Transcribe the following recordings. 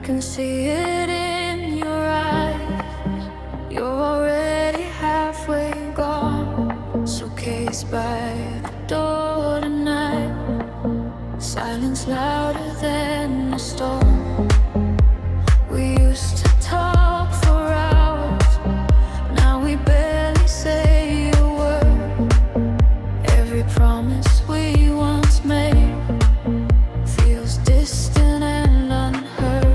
can see it in your eyes. You're already halfway gone. Suitcase by the door tonight. Silence louder than the storm. We used to talk for hours. Now we barely say a word. Every promise we once made feels distant and unheard.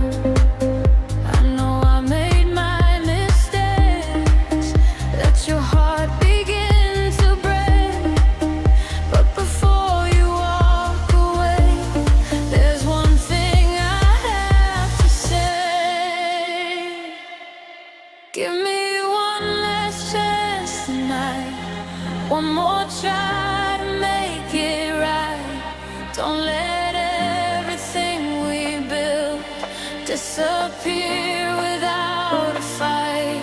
I know I made my mistakes. Let your heart begin to break. But before you walk away, there's one thing I have to say. Give me one last chance tonight. One more try to make it right. Don't let everything we built disappear without a fight.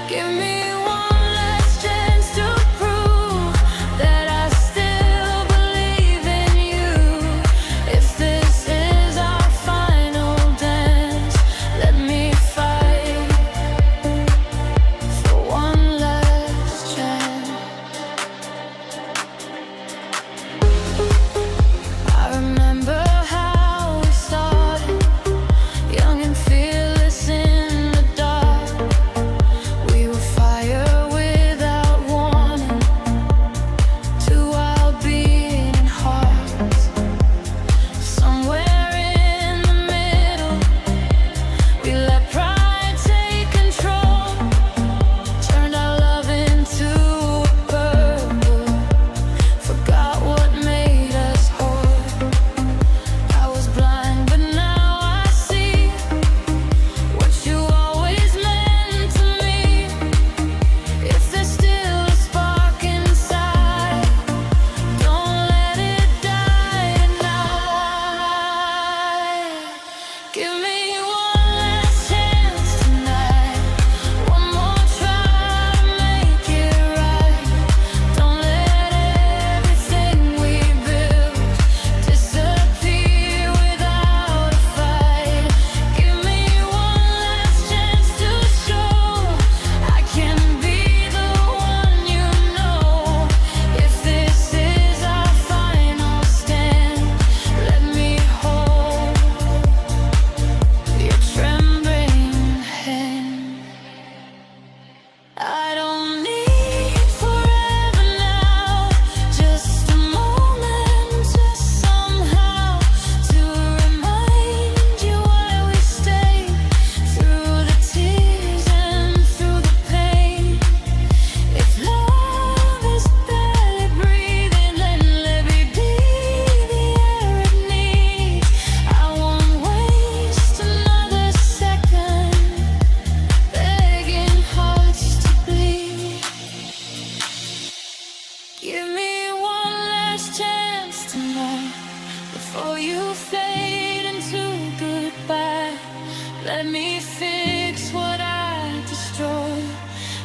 Give me one last chance to prove that I still believe in you. If this is our final dance, let me fight for one last chance. I remember how we started, young and fearless in the dark. We were fire without warning, two wild beating hearts. Somewhere in the middle, we let pride take control. Turned our love into a purple. Forgot what made us whole. I was blind, but now I see what you always meant to me. If there's still a spark inside, don't let it die tonight. Give me one last chance tonight. One more try to make it right. Don't let everything we built disappear without a fight. Give me one last chance to show I can be the one you know. If this is our final stand, let me hold your trembling hand. I don't need forever now, just a moment, just somehow to remind you why we stayed through the tears and through the pain. If love is barely breathing, then let me be the air it needs. I won't waste another second begging hearts to bleed. Give me one last chance tonight before you fade into goodbye. Let me fix what I destroyed.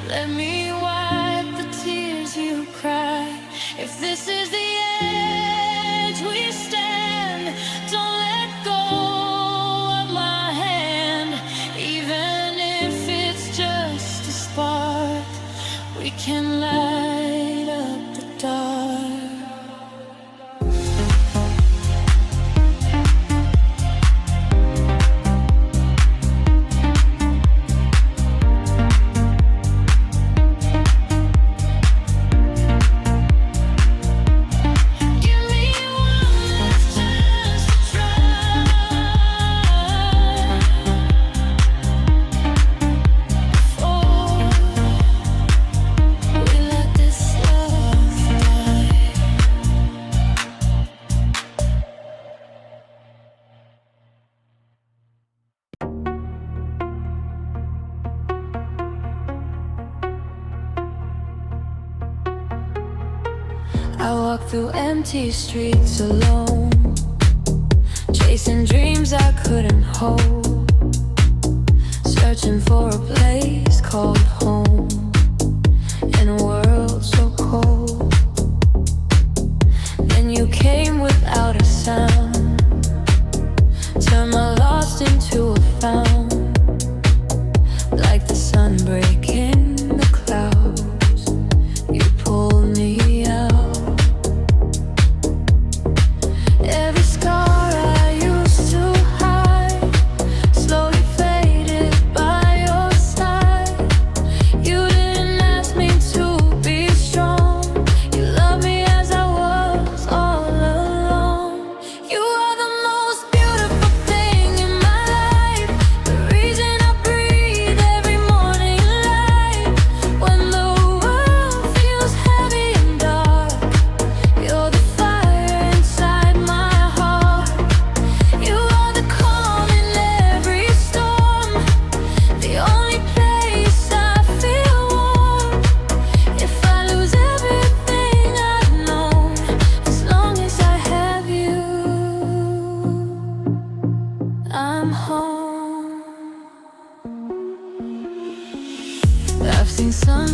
Let me wipe the tears you cry. If this is the edge we stand, don't let go of my hand. Even if it's just a spark, we can light up the dark. Give me one last chance to try. Before we let this love die. I walk through empty streets alone, chasing dreams I couldn't hold, searching for a place called home in a world so cold. Then you came without a sound, turned my lost into a fountain.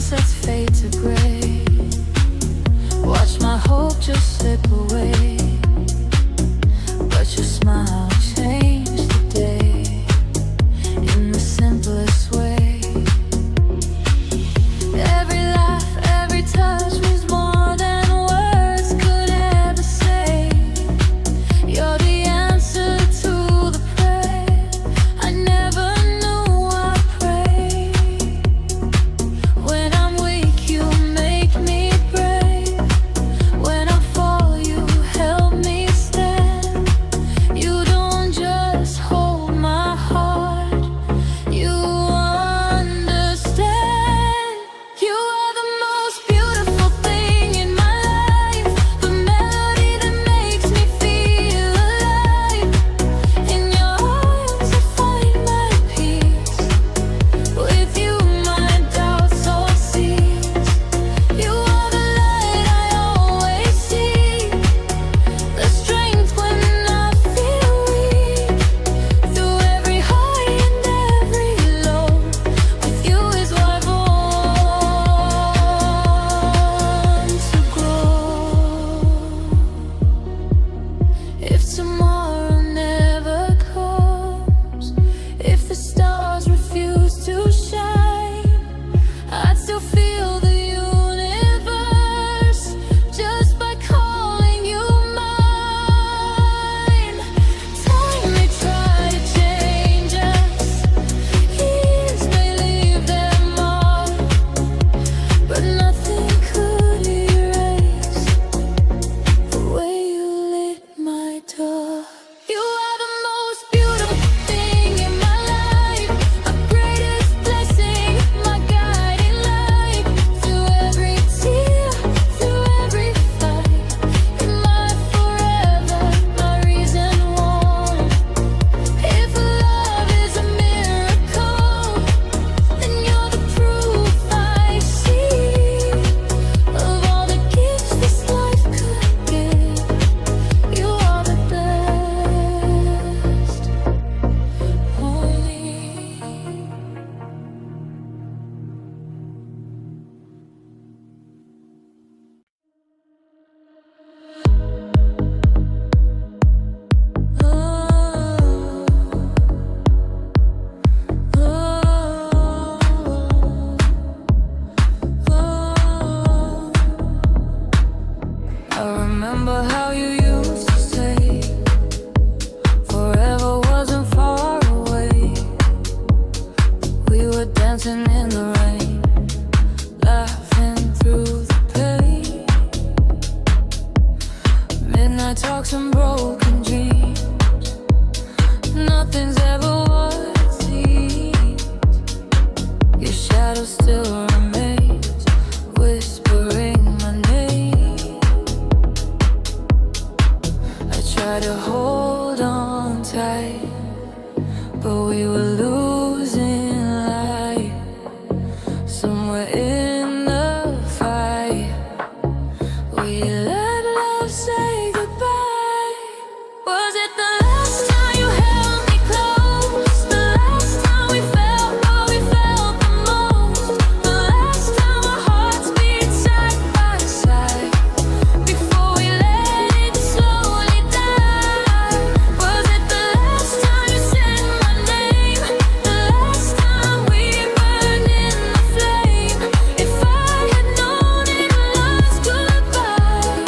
sunsets fade to gray. Watch my hope just slip away, but your smile changed the day in the simplest way. Every laugh, every touch was more than words could ever say. You're the answer to the prayer I never knew I prayed. When I'm weak, you make me brave. When I fall, you help me stand. You don't just hold my heart, you understand. You are the most beautiful thing in my life, the melody that makes me feel alive. In your arms I find my peace. With you my doubts all cease. You are the light I always see, the strength when I feel weak. Through every high and every low, with you is what I want to grow. If tomorrow never comes, if the stars refuse to shine, I'd still feel the universe just by calling you mine. Time may try to change us, years may leave their mark, but nothing could erase the way you lit my dark. You are the most beautiful thing in my life, my greatest blessing, my guiding light. Through every tear, through every fight, you're my forever, my reason why. If love is a miracle, then you're the proof I see of all the gifts this life could give. You are the best, only. I remember how you used to say forever wasn't far away. We were dancing in the rain, laughing through the pain. Midnight talks and broken dreams. Nothing's ever what it seems. Your shadow still remains, whispering my name. I tried to hold on tight, but we were losing light. Somewhere in the fight, we let love say goodbye. Was it the last time you held me close? The last time we felt what we felt the most? The last time our hearts beat side by side, before we let it slowly die? Was it the last time you said my name? The last time we burned in the flame? If I had known it was goodbye,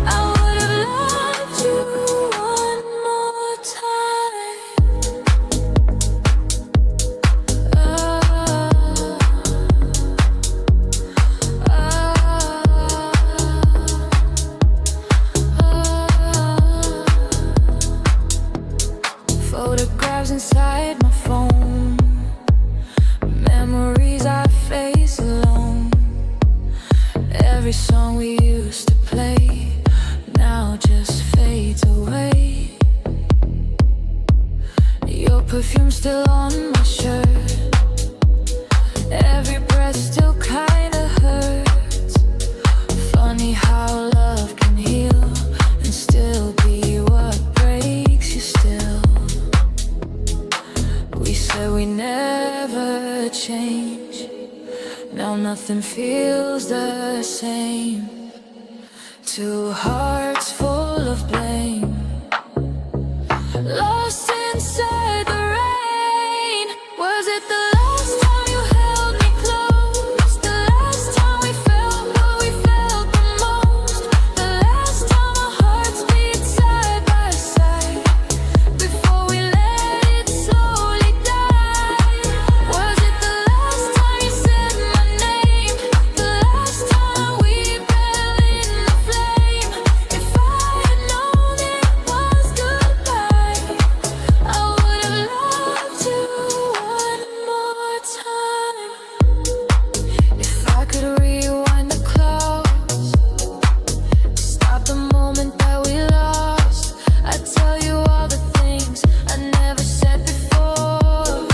I would have loved you one more time. Photographs inside my phone, memories I face alone. Every song we used to play now just fades away. Your perfume still on my shirt, every breath still kinda hurts. Funny how love can heal and still be what breaks you still. We said we never change, now nothing feels the same. Two hearts full of blame, lost inside the rain. Was it the last time you held me close? The last time we felt what we felt the most? The last time our hearts beat side by side before we let it slowly die? Was it the last time you said my name? The last time we fell in the flame? If I had known it was goodbye, I would have loved you one more time. If I could rewind the clocks, stop the moment that we lost, I'd tell you all the things I never said before.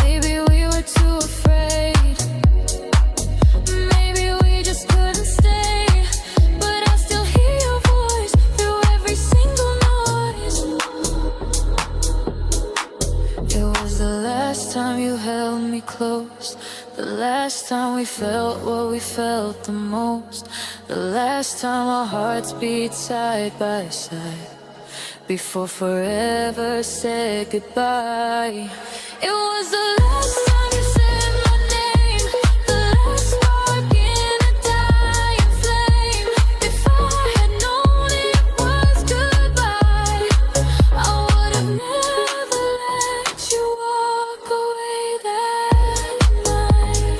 Maybe we were too afraid, maybe we just couldn't stay, but I still hear your voice through every single noise. It was the last time you held me close, the last time we felt what we felt the most, the last time our hearts beat side by side before forever said goodbye. It was the last time you said my name, the last spark in a dying flame. If I had known it was goodbye, I would have never let you walk away that night.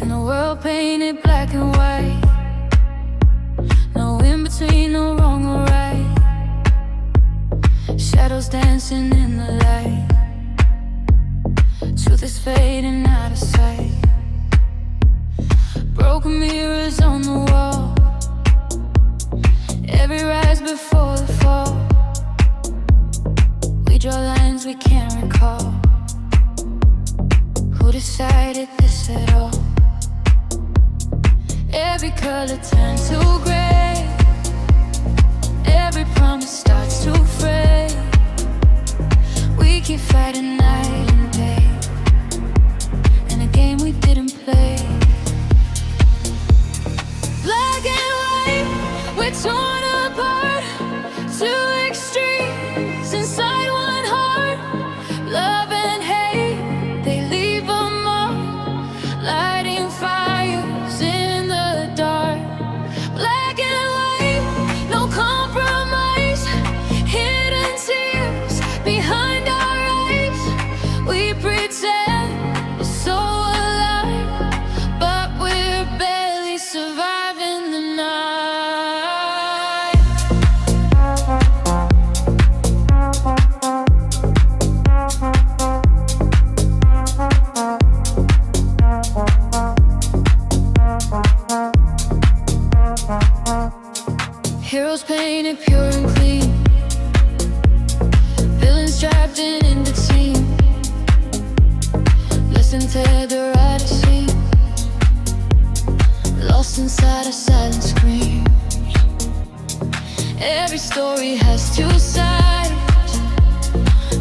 In a world painted black and white, no in between, no wrong or right. Shadows dancing in the light, truth is fading out of sight. Broken mirrors on the wall, every rise before the fall. We draw lines we can't recall. Who decided this at all? Every color turns to gray, every promise starts to fray. We keep fighting night and day in a game we didn't play. Black and white, we're torn apart. Two extremes inside one heart. Love and hate, they leave a mark, lighting fires in the dark. Black and white, no compromise. Hidden tears behind our eyes. We pretend we're so alive, but we're barely surviving the night. Heroes painted pure and clean, villains trapped in between. Listen to the rider sing, lost inside a silent scream. Every story has two sides.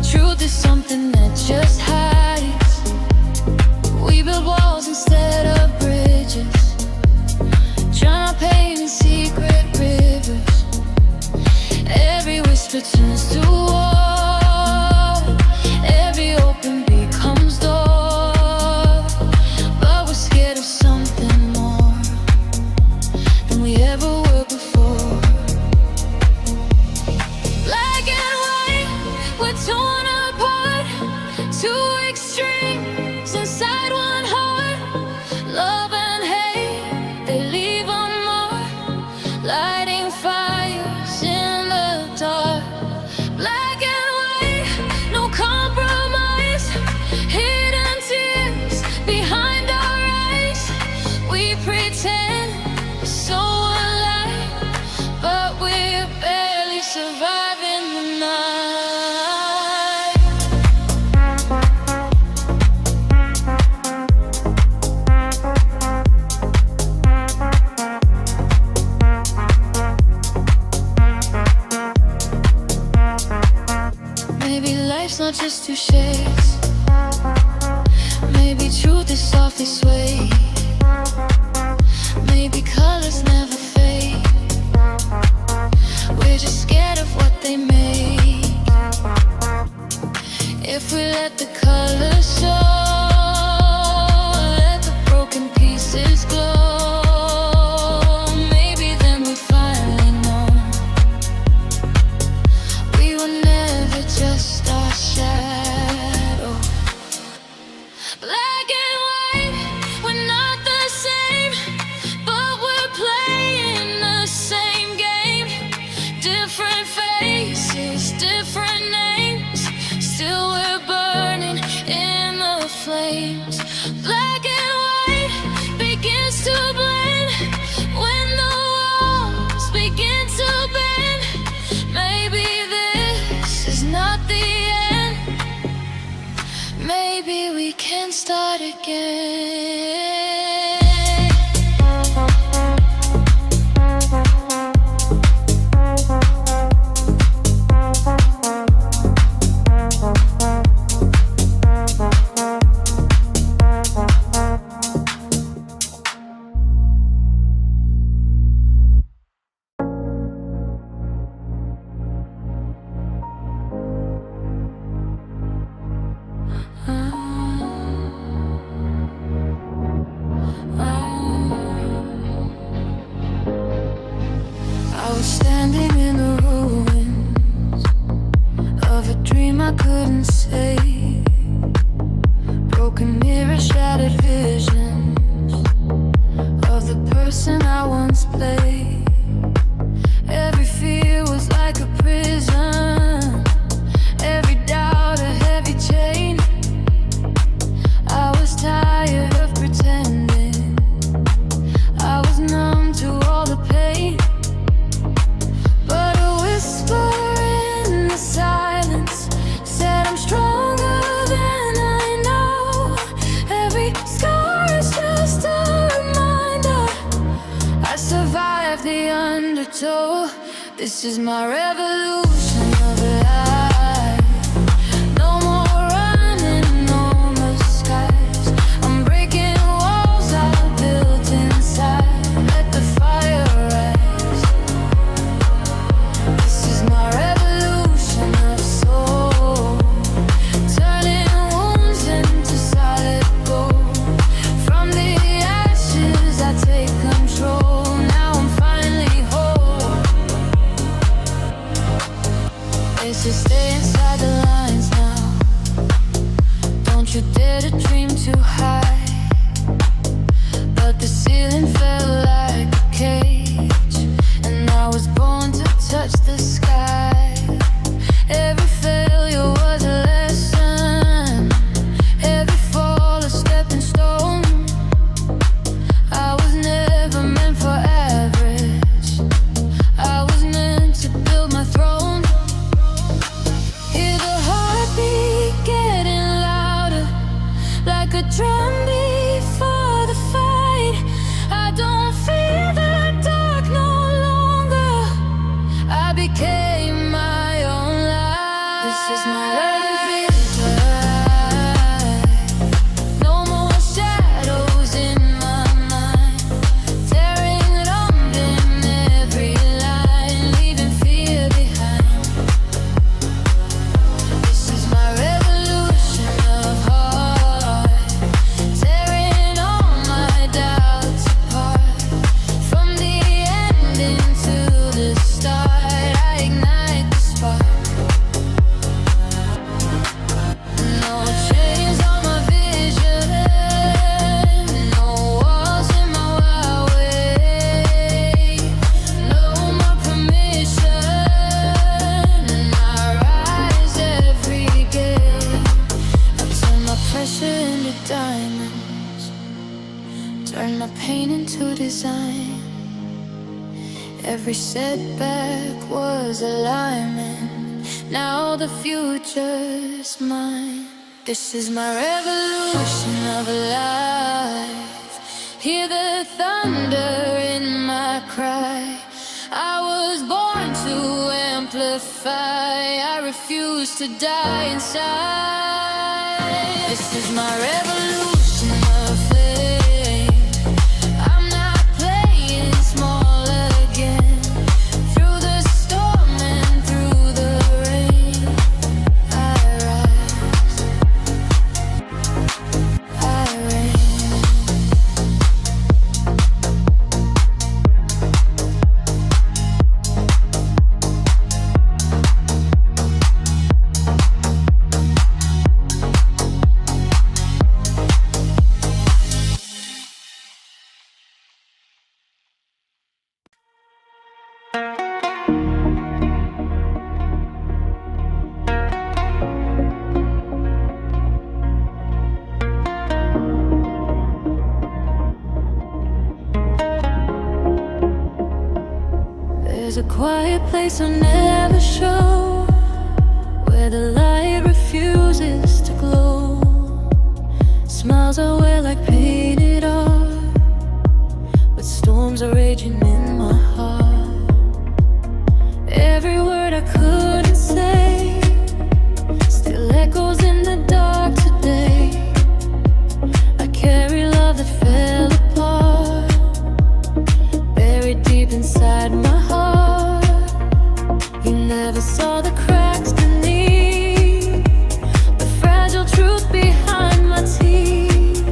Truth is something that just hides. We build walls instead of bridges, drown our pain in secret rivers. Every whisper turns to war, every open becomes door. But we're scared of something more than we ever were before. Black and white, we're torn apart. Two extremes inside one heart. Love and hate, they leave a mark, lighting fires in the dark. Black and white, no compromise. Here just two shades. Maybe truth is softly swayed. Maybe colors never fade. We're just scared of what they make. If we let the colors show, let the broken pieces glow, maybe then we finally know we were never just our shadow. Black and white, we're not the same, but we're playing the same game. Different faces, different names, still we're burning in the flames. Black and white begins to blend when the walls begin to bend. Maybe this is not the end. Maybe we can start again. I was standing in the ruins of a dream I couldn't save. Broken mirrors, shattered visions of the person I once played. Every fear was like a prison, every doubt a heavy chain. I was tired of pretending, I was numb to all the pain. But a whisper in the silence said I'm stronger than I know. Every scar is just a reminder I survived the undertow. This is my revolution of life. No more running, no more skies. I'm breaking walls I built inside. Let the fire rise. This is my revolution of soul, turning wounds into solid gold. From the ashes I take control. Now I'm finally whole. It's to stay inside the lines now. Don't you dare to dream too high. But the ceiling felt like a cage, and I was born to touch the sky. Every failure was a lesson, every fall a stepping stone. I was never meant for average, I was meant to build my throne. Hear the heartbeat getting louder, like a drumbeat for the fight. I don't fear the dark no longer, I became my own light. This is my revolution. No more shadows in my mind, tearing it up in every line, leaving fear behind. This is my revolution of heart, tearing all my doubts apart. From the ending to the start, I ignite the spark. No chains on my vision, no walls in my way, no more permission, and I rise every day. I turn my pressure into diamonds, turn my pain into design. Every setback was alignment, now the future's mine. This is my revolution of life. Hear the thunder in my cry. I was born to amplify. amplify. I refuse to die inside. This is my revolution of faith. I'm not playing small again. Through the storm and through the rain, I rise, I reign. There's a quiet place I'll never show, where the light refuses to glow. Smiles I wear like painted art, but storms are raging in my heart. Every word I couldn't say still echoes in the dark today. I carry love that fell apart, buried deep inside my heart. You never saw the cracks beneath, the fragile truth behind my teeth.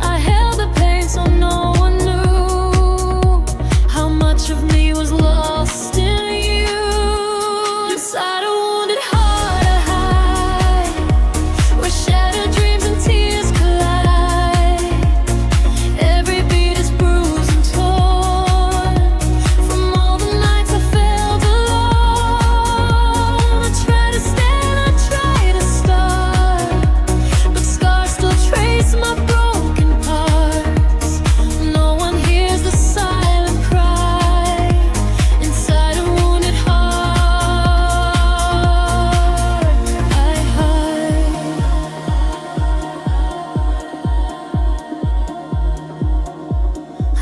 I held the pain so no one knew how much of me was lost in you. Inside a wounded heart I hide, where shattered dreams and tears collide. Every beat is bruised and torn from all the nights I felt alone. I try to stand, I try to start, but scars still trace my broken parts. No one hears the silent cry inside a wounded heart. I hide.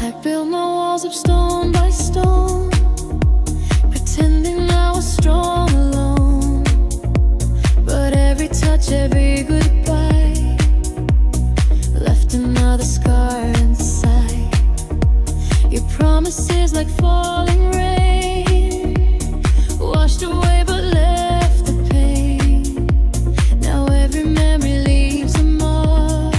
I built my walls of stone by stone, pretending I was strong alone. But every touch, every goodbye left another scar inside. Your promises like falling rain, washed away but left the pain. Now every memory leaves a mark,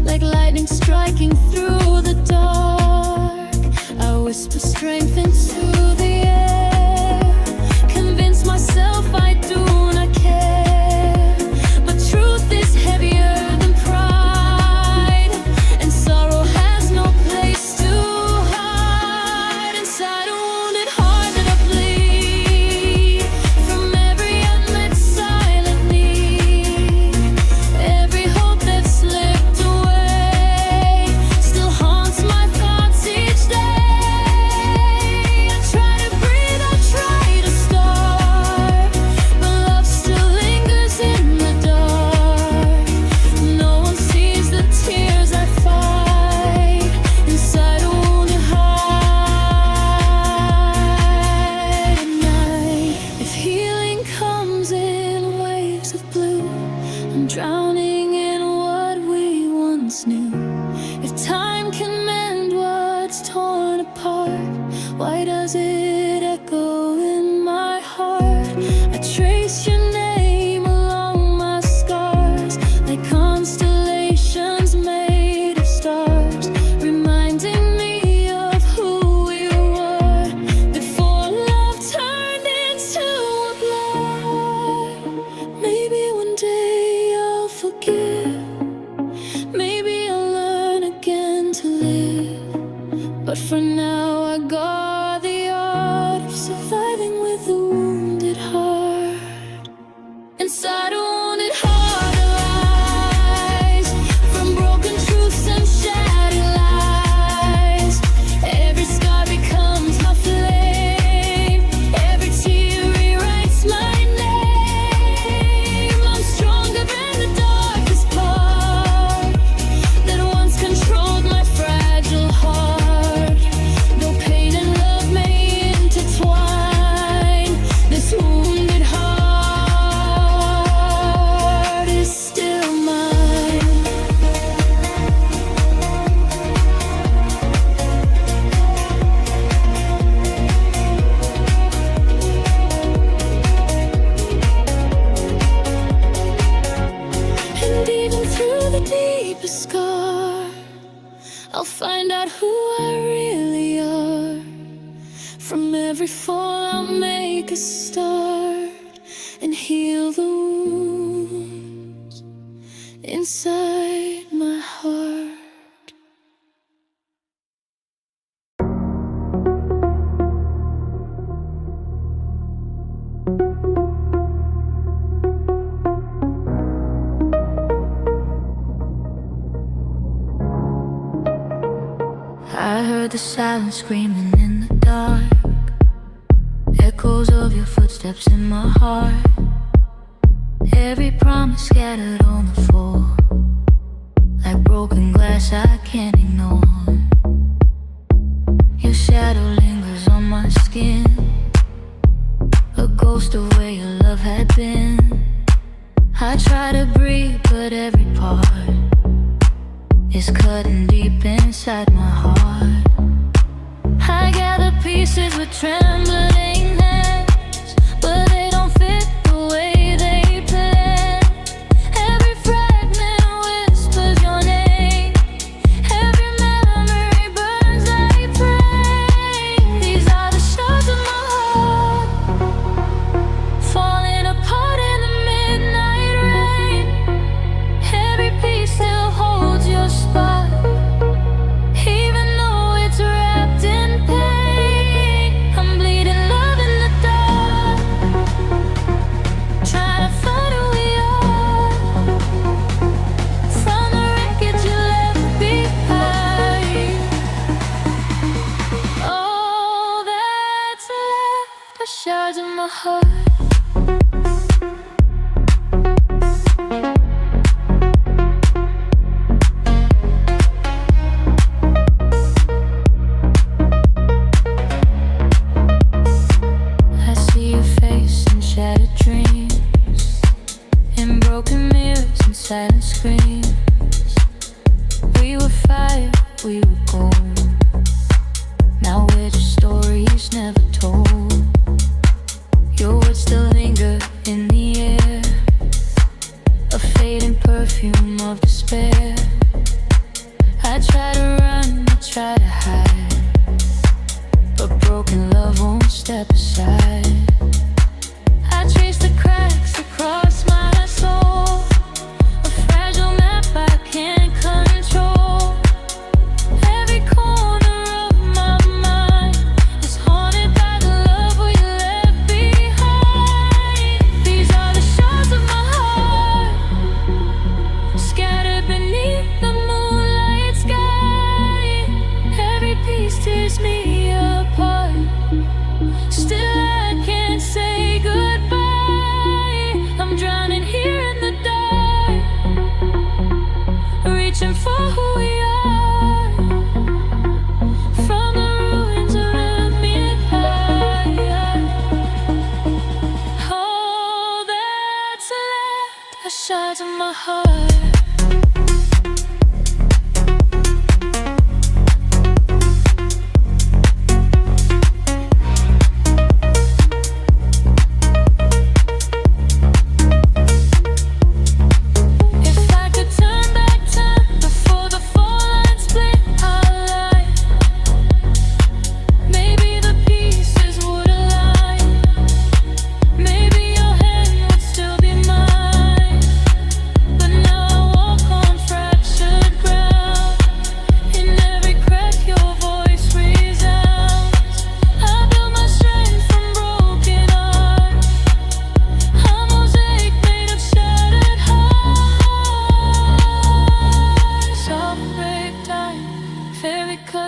like lightning striking through the dark. I whisper strength into the air, convince myself I do not care. But truth is heavier than pride, and sorrow has no place to hide. Inside a wounded heart that I bleed from every unlit silent need. Every hope that slipped away still haunts my thoughts each day. I try to breathe, I try to start, but love still lingers in the dark. No one sees the tears I fight inside a wounded heart at night. If healing comes in waves of blue, I'm drowning in what we once knew. If time can mend what's torn apart, why does it echo in my heart? I trace your name along my scars, like constellations made of stars, reminding me of who we were before love turned into a blur. Maybe one day I'll forgive, maybe I'll learn again to live. But for now I guard the every fall I'll make a start and heal the wounds inside my heart. I heard the silence screaming in the dark, echoes of your footsteps in my heart. Every promise scattered on the floor, like broken glass I can't ignore. Your shadow lingers on my skin, a ghost of where your love had been. I try to breathe, but every part is cutting deep inside my heart. I gather pieces with trembling hands, but they don't fit the way they planned. Every fragment whispers your name, every memory burns like flame. These are the shards of my heart, falling apart in the midnight rain. Every piece still holds your spot, even though it's wrapped in pain. I'm bleeding love in the dark, trying to find who we are from the wreckage you left behind. All that's left are shards of my heart. Shattered dreams, in broken mirrors and silent screams. We were fire, we were gold. Now we're just stories never told. Your words still linger in the air, a fading perfume of despair. I try to run, I try to hide, but broken love won't step aside. I trace the cracks across my soul, a fragile map I can't control. Every corner of my mind is haunted by the love we left behind. These are the shards of my heart, scattered beneath the moonlight sky. Every piece tears me apart, still I can't say goodbye. I'm drowning here in the dark, reaching for who we are from the ruins around me high. All that's left are shards of my heart.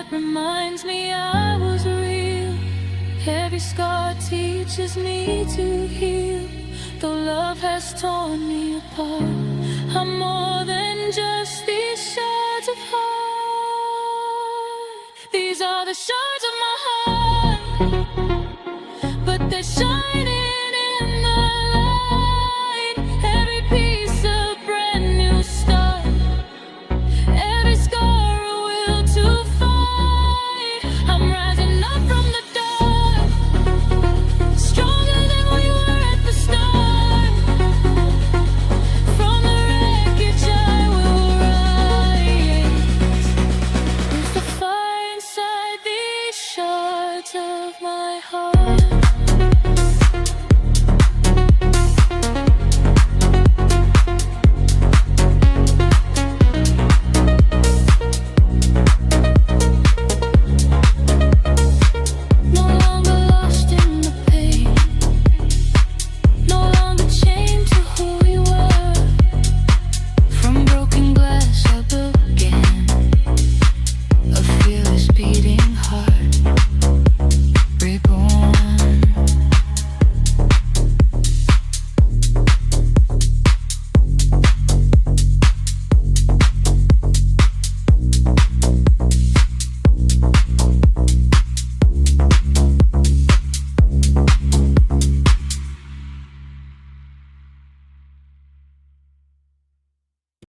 Reminds me I was real. Every scar teaches me to heal. Though love has torn me apart, I'm more than just these shards of heart. These are the shards of my heart, but they're shining.